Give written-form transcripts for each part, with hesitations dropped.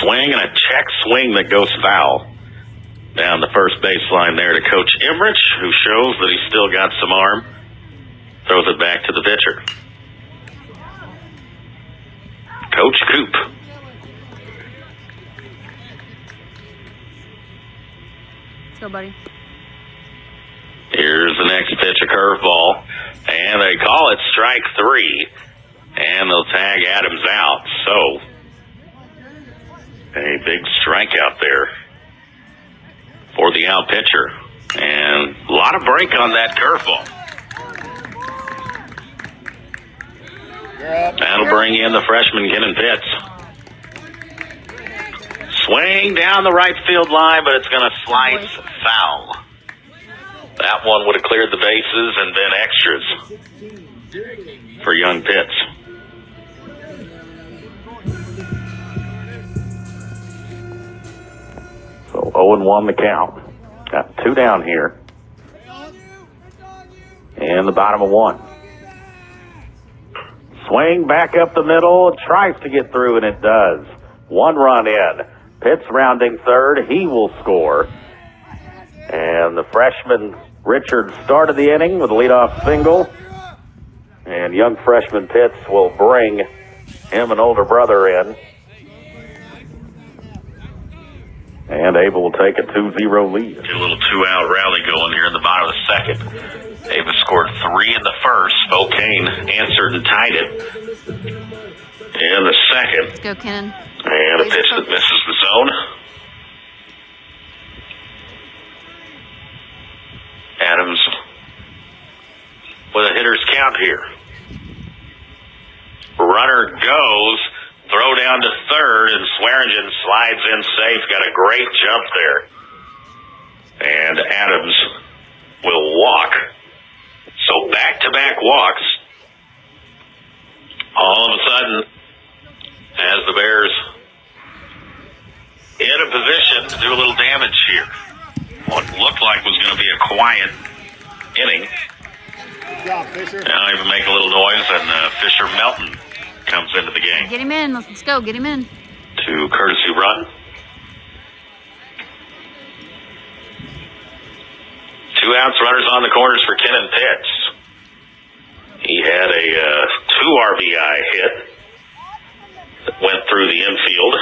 swing and a check swing that goes foul. Down the first baseline there to Coach Emrich, who shows that he's still got some arm. Throws it back to the pitcher. Coach Coop. Let's go, buddy. Here's the next pitch, a curveball. And they call it strike 3. And they'll tag Adams out. So, a big strikeout there for the out pitcher. And a lot of break on that curveball. That'll bring in the freshman, Kenan Pitts. Swing down the right field line, but it's going to slice foul. That one would have cleared the bases and been extras for young Pitts. So 0-1 the count. Got 2 down here. And the bottom of 1. Swing back up the middle, tries to get through, and it does. 1 run in. Pitts rounding third. He will score. And the freshman Richard started the inning with a leadoff single. And young freshman Pitts will bring him an older brother in. And Ava will take a 2-0 lead. A little 2-out rally going here in the bottom of the second. Ava scored 3 in the first. Spokane answered and tied it in the second. Let's go, Kenan. And a pitch that misses the zone. Adams with a hitter's count here. Runner goes. Throw down to third, and Swearingen slides in safe. Got a great jump there. And Adams will walk. So back-to-back walks. All of a sudden, as the Bears in a position to do a little damage here. What looked like was going to be a quiet inning. Good job, Fisher. Now even make a little noise, and Fisher Melton comes into the game. Get him in. Let's go. Get him in. To courtesy run. 2 outs, runners on the corners for Kenan Pitts. He had a 2 RBI hit that went through the infield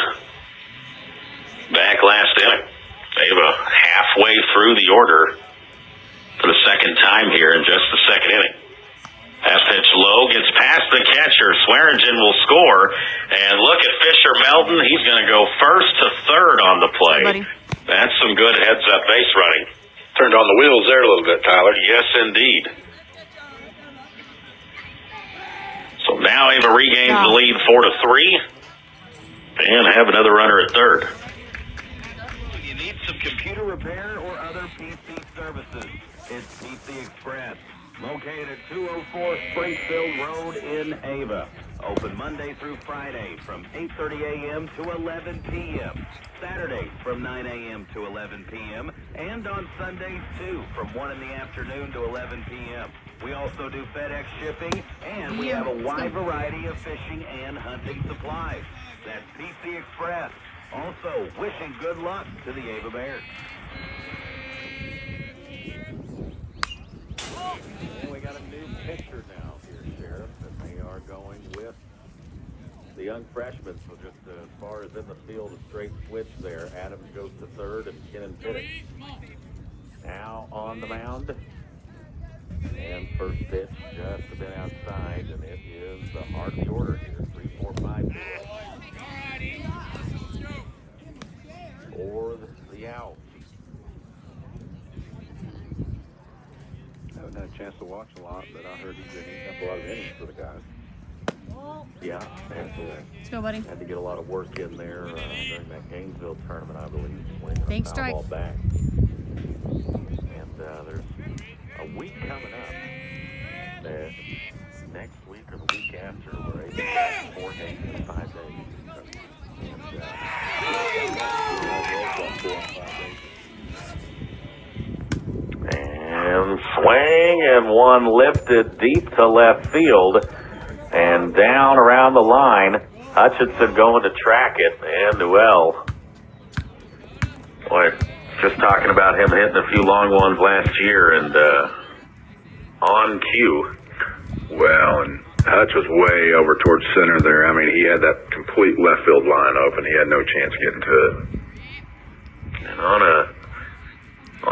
back last inning. Ava halfway through the order for the second time here in just the second inning. That pitch low, gets past the catcher. Swearingen will score. And look at Fisher Melton. He's going to go first to third on the play. Buddy. That's some good heads-up base running. Turned on the wheels there a little bit, Tyler. Yes, indeed. So now Ava regains the lead 4-3. And have another runner at third. You need some computer repair or other PC services. It's PC Express. Located at 204 Springfield Road in Ava. Open Monday through Friday from 8:30 a.m. to 11 p.m. Saturdays from 9 a.m. to 11 p.m. And on Sundays, too, from 1 in the afternoon to 11 p.m. We also do FedEx shipping, and we have a wide variety of fishing and hunting supplies. That's PC Express. Also, wishing good luck to the Ava Bears. And we got a new pitcher now here, Sheriff, and they are going with the young freshman. So just as far as in the field, a straight switch there. Adams goes to third, and Kenan Pitts now on the mound. And first pitch just a bit outside, and it is the heart of the order here. 3-4-5 for the out. I haven't had a chance to watch a lot, but I heard he's been eating up a lot of innings for the guys. Yeah, Let's go, buddy. had to get a lot of work in there during that Gainesville tournament, I believe. When he Big got strike. the ball back. And there's a week coming up. Next week or the week after, we're able to have 4 games in 5 days. And swing, and one lifted deep to left field and down around the line. Hutchinson going to track it, and Newell. Boy, just talking about him hitting a few long ones last year and on cue. Well, and Hutch was way over towards center there. I mean, he had that complete left field line open. He had no chance getting to it. And on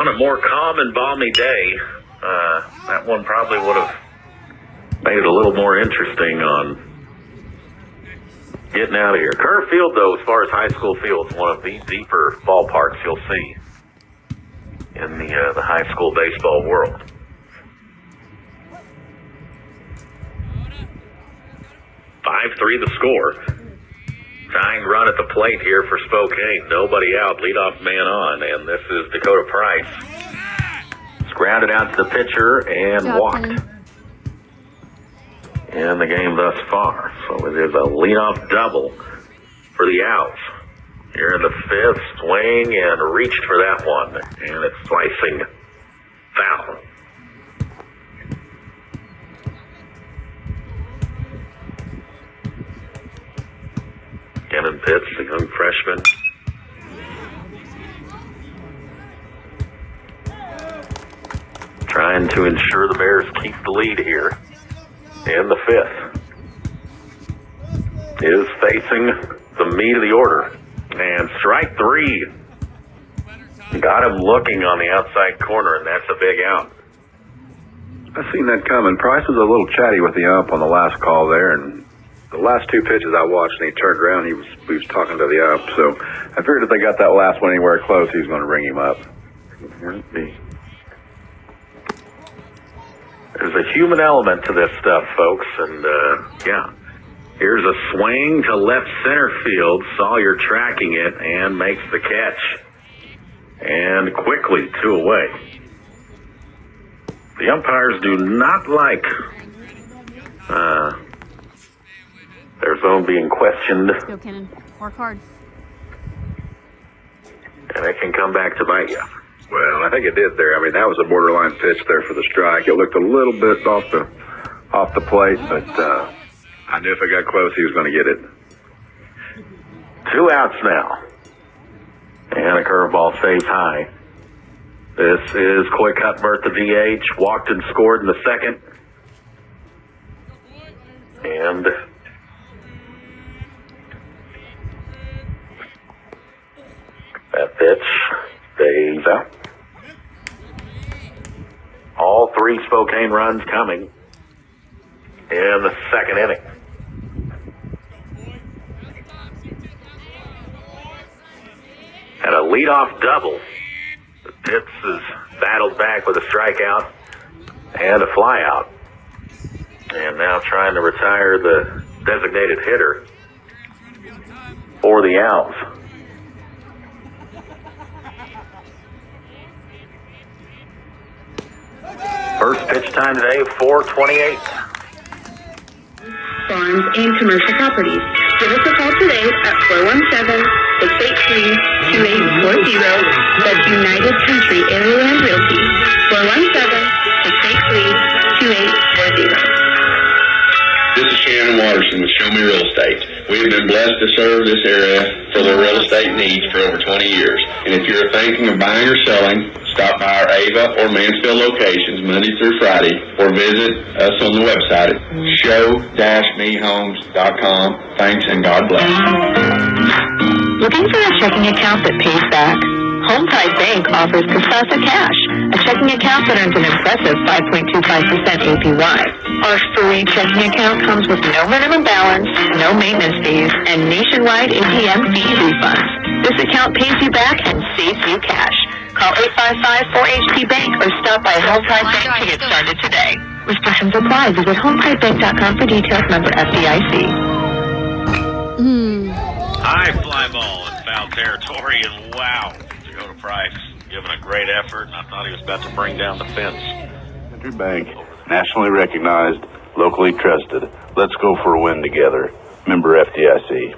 a more calm and balmy day, that one probably would have made it a little more interesting on getting out of here. Kerr Field, though, as far as high school fields, one of the deeper ballparks you'll see in the high school baseball world. .5-3 the score. Tying run at the plate here for Spokane. Nobody out, leadoff man on, and this is Dakota Price. It's grounded out to the pitcher and walked in the game thus far. So it is a leadoff double for the Owls. Here in the fifth, swing and reached for that one, and it's slicing foul. Cannon Pitts, the young freshman. Trying to ensure the Bears keep the lead here in the fifth. Is facing the meat of the order. And strike three. Got him looking on the outside corner, and that's a big out. I seen that coming. Price was a little chatty with the ump on the last call there, and the last two pitches I watched, and he turned around, he was talking to the ump. So I figured if they got that last one anywhere close, he was going to ring him up. There's a human element to this stuff, folks, and yeah. Here's a swing to left center field. Sawyer tracking it and makes the catch. And quickly, 2 away. The umpires do not like their zone being questioned. Go, Cannon. Work hard. And it can come back to bite you. Well, I think it did there. I mean, that was a borderline pitch there for the strike. It looked a little bit off the plate, but I knew if it got close, he was going to get it. 2 outs now. And a curveball stays high. This is Coy Cuthbert, the DH. Walked and scored in the second. And that pitch stays out. All 3 Spokane runs coming in the second inning. And a leadoff double. Pitts is battled back with a strikeout and a flyout. And now trying to retire the designated hitter for the Owls. First pitch time today, 4:28. Farms and commercial properties. Give us a call today at 417-683-2840. That's United Country Area Land Realty. 417-683-2840. This is Shannon Watterson with Show Me Real Estate. We have been blessed to serve this area for their real estate needs for over 20 years. And if you're thinking of buying or selling, stop by our Ava or Mansfield locations Monday through Friday, or visit us on the website at show-mehomes.com. Thanks and God bless. Looking for a checking account that pays back? Home Tide Bank offers Castasa Cash, a checking account that earns an impressive 5.25% APY. Our free checking account comes with no minimum balance, no maintenance fees, and nationwide ATM fee refunds. This account pays you back and saves you cash. Call 855-4HP-BANK or stop by Home Tide Bank to get started today. Restrictions apply. Visit HomeTideBank.com for details. Member FDIC. High fly ball in foul territory, and wow, Dakota Price giving a great effort, and I thought he was about to bring down the fence. Country Bank, nationally recognized, locally trusted. Let's go for a win together. Member FDIC.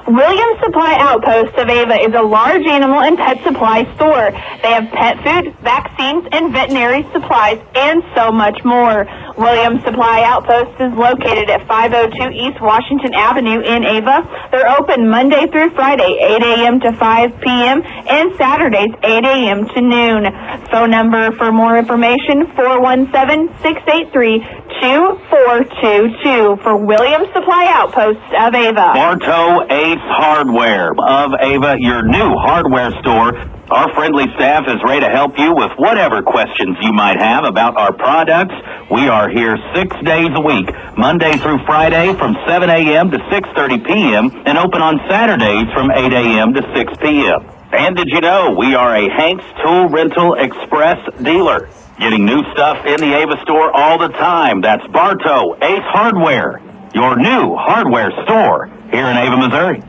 Williams Supply Outpost of Ava is a large animal and pet supply store. They have pet food, vaccines, and veterinary supplies, and so much more. Williams Supply Outpost is located at 502 East Washington Avenue in Ava. They're open Monday through Friday, 8 a.m. to 5 p.m. and Saturdays, 8 a.m. to noon. Phone number for more information, 417-683-2422 for Williams Supply Outpost of Ava. Bartow Ace Hardware of Ava, your new hardware store. Our friendly staff is ready to help you with whatever questions you might have about our products. We are here 6 days a week, Monday through Friday from 7 a.m. to 6:30 p.m. and open on Saturdays from 8 a.m. to 6 p.m. And did you know we are a Hank's Tool Rental Express dealer? Getting new stuff in the Ava store all the time. That's Bartow Ace Hardware, your new hardware store here in Ava, Missouri.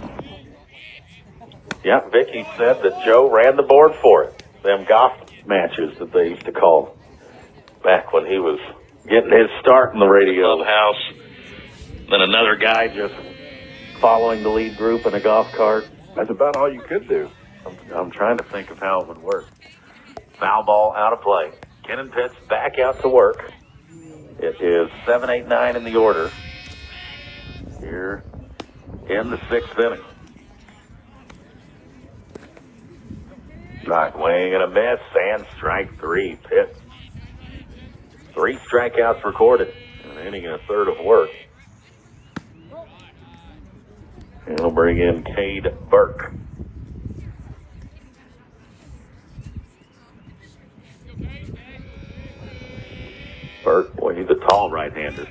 Yeah, Vicky said that Joe ran the board for it. Them golf matches that they used to call back when he was getting his start in the radio house. Then another guy just following the lead group in a golf cart. That's about all you could do. I'm trying to think of how it would work. Foul ball out of play. Kennan Pitts back out to work. It is 7, 8, 9 in the order here in the 6th inning. Right, swing and a miss, and strike 3, Pitts. 3 strikeouts recorded in an inning and a third of work. And he'll bring in Cade Burke. Burke, boy, he's a tall right-hander.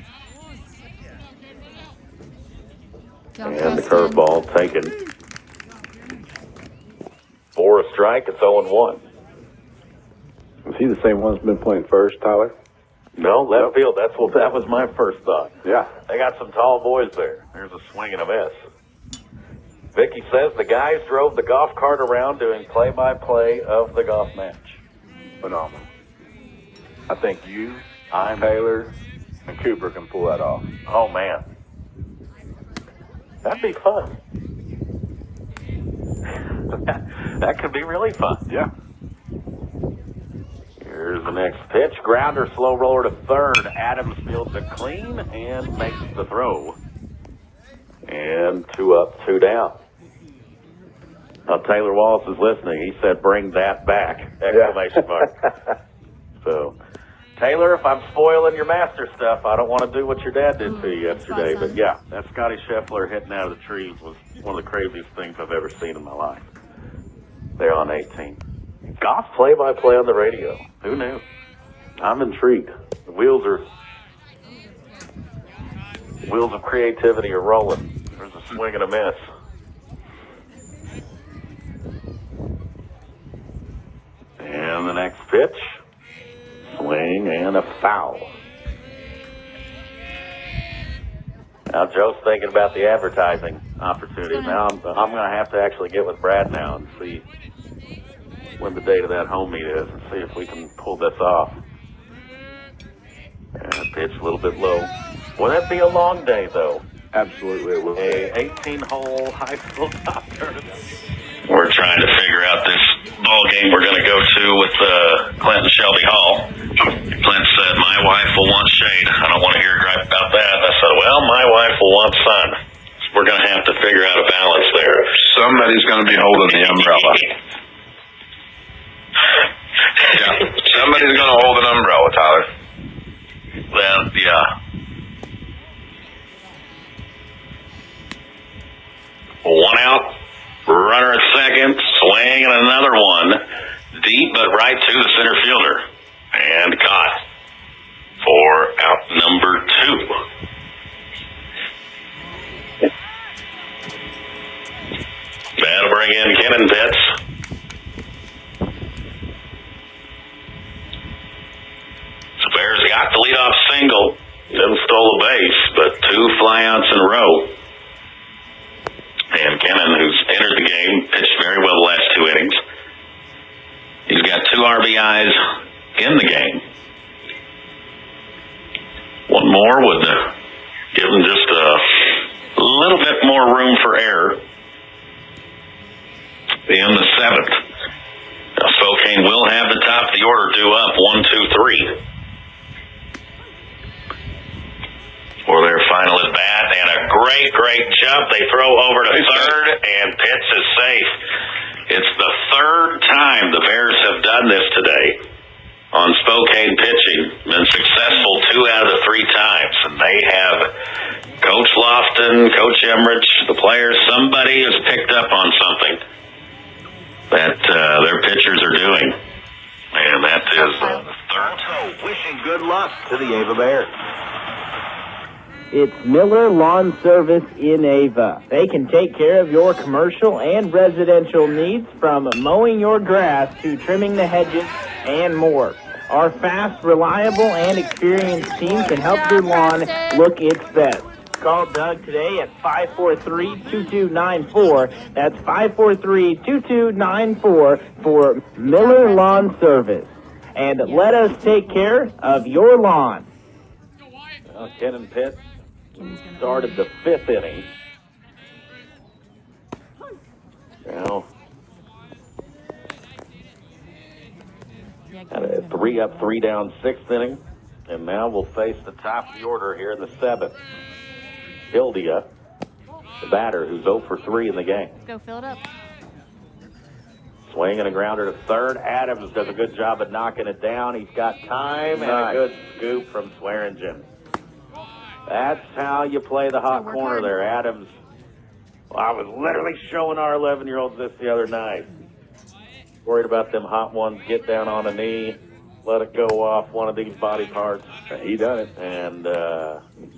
And the curveball taken. For a strike, it's 0-1. Was he the same one that's been playing first, Tyler? No, left field. That was my first thought. Yeah. They got some tall boys there. There's a swing and a miss. Vicky says the guys drove the golf cart around doing play-by-play of the golf match. Phenomenal. I think you, Taylor, and Cooper can pull that off. Oh, man. That'd be fun. That could be really fun. Yeah. Here's the next pitch. Grounder, slow roller to third. Adams fields it clean and makes the throw. And 2 up, 2 down. Now, Taylor Wallace is listening. He said, bring that back, exclamation mark. So, Taylor, if I'm spoiling your master stuff, I don't want to do what your dad did to you yesterday. But, yeah, that Scotty Scheffler hitting out of the trees was one of the craziest things I've ever seen in my life. They're on 18. Golf play-by-play on the radio. Who knew? I'm intrigued. The wheels of creativity are rolling. There's a swing and a miss. And the next pitch. Swing and a foul. Now Joe's thinking about the advertising opportunity. Now I'm going to have to actually get with Brad now and see when the date of that home meet is and see if we can pull this off. And a pitch a little bit low. Will that be a long day, though? Absolutely it will. A 18-hole high school top tournament. We're trying to figure out this ball game we're going to go to with Clint and Shelby Hall. Clint said, my wife will want shade. I don't want to hear a gripe about that. I said, well, my wife will want sun. We're going to have to figure out a balance there. Somebody's going to be holding the umbrella. Yeah, somebody's going to hold an umbrella, Tyler. Well, yeah. One out, runner at second, swing and another one. Deep but right to the center fielder. And caught for out number 2. That'll bring in Kennan Pitts. Bears got the leadoff single, then stole a base, but 2 flyouts in a row. And Kennan, who's entered the game, pitched very well the last 2 innings. He's got 2 RBIs in the game. One more would give him just a little bit more room for error in the 7th. Now, Spokane will have the top of the order due up 1, 2, 3. for their final at bat, and a great jump. They throw over to third, and pitch is safe. It's the third time the Bears have done this today on Spokane pitching. Been successful 2 out of the 3 times, and they have Coach Lofton, Coach Emmerich, the players. Somebody has picked up on something that their pitchers are doing, and that is the third. So, wishing good luck to the Ava Bears. It's Miller Lawn Service in Ava. They can take care of your commercial and residential needs, from mowing your grass to trimming the hedges and more. Our fast, reliable, and experienced team can help your lawn look its best. Call Doug today at 543-2294. That's 543-2294 for Miller Lawn Service. And let us take care of your lawn. Well, Kenan Pitt started the 5th inning. Now, had a 3 up, 3 down 6th inning. And now we'll face the top of the order here in the 7th. Hildia, the batter, who's 0 for 3 in the game. Go fill it up. Swing and a grounder to third. Adams does a good job of knocking it down. He's got time and a good scoop from Swearingen. That's how you play the hot corner there, Adams. Well, I was literally showing our 11-year-olds this the other night. Worried about them hot ones. Get down on a knee, let it go off one of these body parts. He done it. And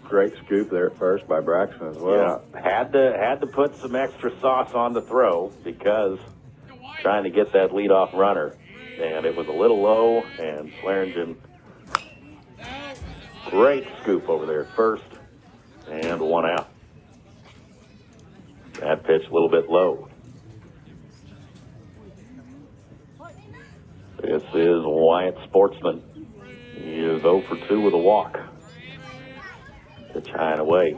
Great scoop there at first by Braxton as well. yeah, had to put some extra sauce on the throw because trying to get that leadoff runner, and it was a little low. And Swearingen, great scoop over there at first, and 1 out. That pitch a little bit low. This is Wyatt Sportsman. He is 0 for 2 with a walk. Pitch high and away.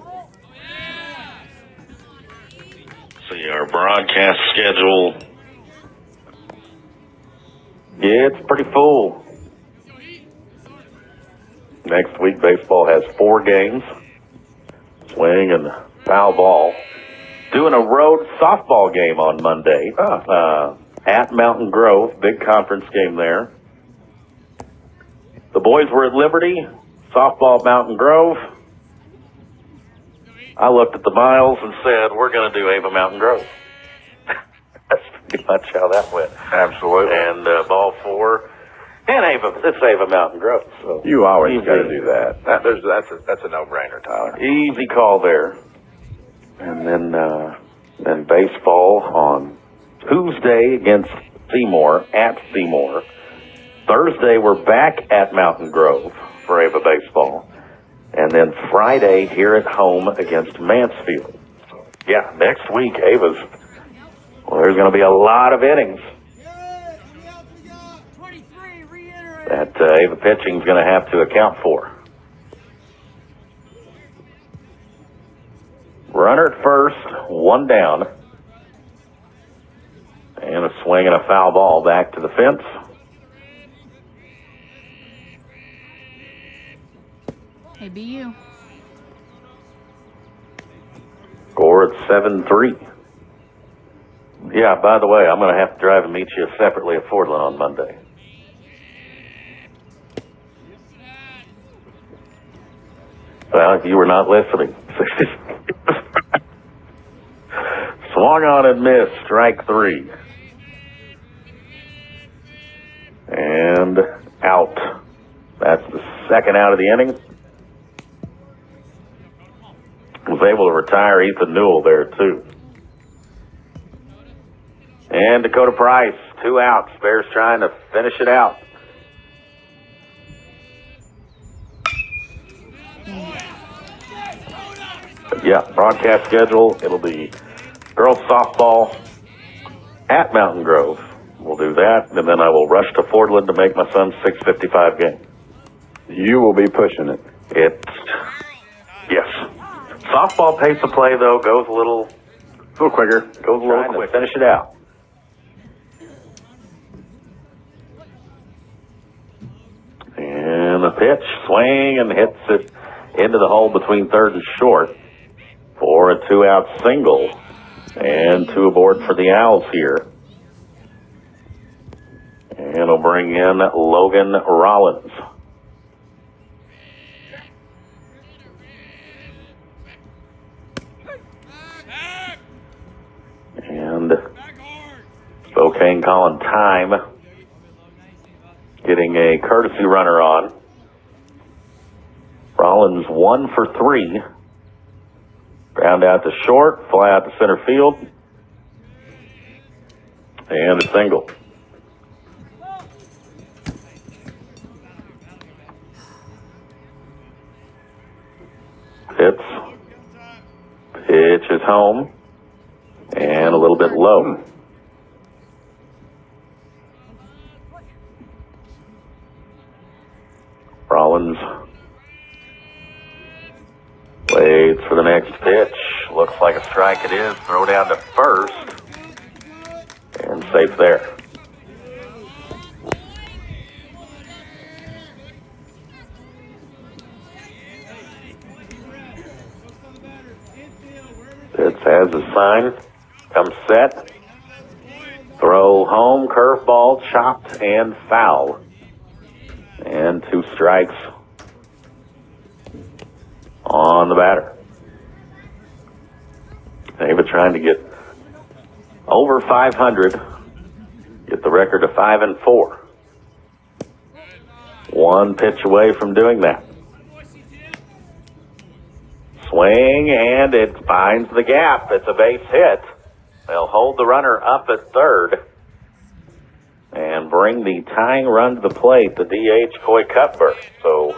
See our broadcast schedule. Yeah, it's pretty full. Next week, baseball has 4 games. Swing and foul ball. Doing a road softball game on Monday at Mountain Grove. Big conference game there. The boys were at Liberty. Softball, Mountain Grove. I looked at the miles and said, we're going to do Ava Mountain Grove. That's pretty much how that went. Absolutely. And ball 4. And it's Ava Mountain Grove. So You always easy. got to do that. That's a no-brainer, Tyler. Easy call there. And then baseball on Tuesday against Seymour, at Seymour. Thursday, we're back at Mountain Grove for Ava baseball. And then Friday here at home against Mansfield. Yeah, next week, Ava's, well, there's going to be a lot of innings that Ava pitching is going to have to account for. Runner at first, 1 down. And a swing and a foul ball back to the fence. Hey, BU. Score at 7-3. Yeah, by the way, I'm going to have to drive and meet you separately at Fordland on Monday. Well, you were not listening. Swung on and missed, strike 3. And out. That's the 2nd out of the inning. Was able to retire Ethan Newell there, too. And Dakota Price, 2 outs. Bears trying to finish it out. Yeah, broadcast schedule, it'll be girls softball at Mountain Grove. We'll do that, and then I will rush to Fordland to make my son's 6:55 game. You will be pushing it. Yes. Softball pace of play, though, goes a little quicker. Goes a little quick. Finish it out. And the pitch, swing, and hits it into the hole between third and short for a 2-out single. And 2 aboard for the Owls here. And it'll bring in Logan Rollins. And Spokane calling time. Getting a courtesy runner on. Rollins 1 for 3. Ground out to short, fly out to center field. And a single. Hits. Pitch is home. And a little bit low. Rollins waits for the next pitch. Looks like a strike it is. Throw down to first. And safe there. Pitts has a sign. Comes set. Throw home. Curveball chopped and foul. And 2 strikes on the batter. Ava trying to get over 500, get the record to 5-4. 1 pitch away from doing that. Swing, and it finds the gap. It's a base hit. They'll hold the runner up at third and bring the tying run to the plate, the DH Coy Cuthbert. So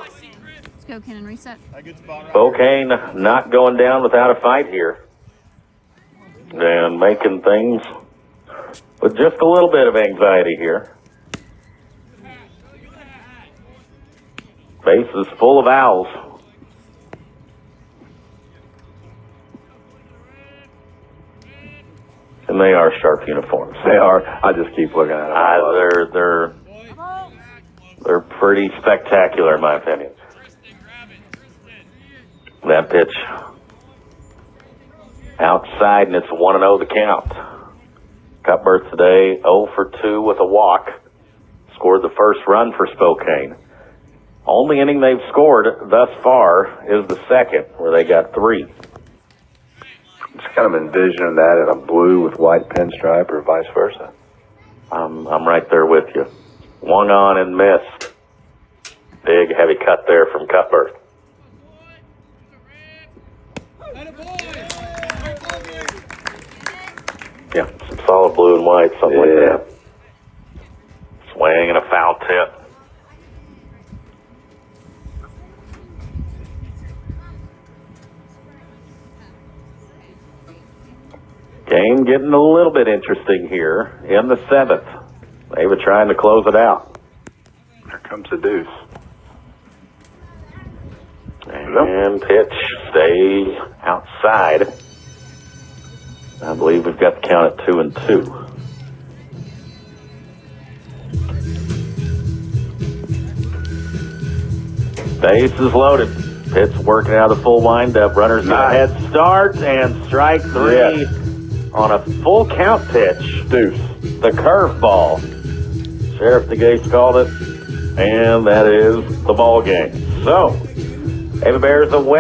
Let's go, Ken, and reset. Spokane not going down without a fight here. And making things with just a little bit of anxiety here. Base is full of Owls. And they are sharp uniforms. They are. I just keep looking at them. They're pretty spectacular, in my opinion. That pitch outside, and it's 1-0 the count. Cuthbert today 0 for 2 with a walk. Scored the first run for Spokane. Only inning they've scored thus far is the second, where they got 3. Just kind of envisioning that in a blue with white pinstripe or vice versa. I'm right there with you. Swung on and missed. Big heavy cut there from Cuthbert. Yeah, some solid blue and white, something like that. Swing and a foul tip. Game getting a little bit interesting here in the 7th. They were trying to close it out. Here comes the deuce. And pitch stays outside. I believe we've got the count at 2-2. Base is loaded. Pitts working out of the full windup. Runners got a head start, and strike 3 on a full count pitch. Deuce. The curveball. Sheriff DeGase called it, and that is the ball game. So, Ava Bears a winner.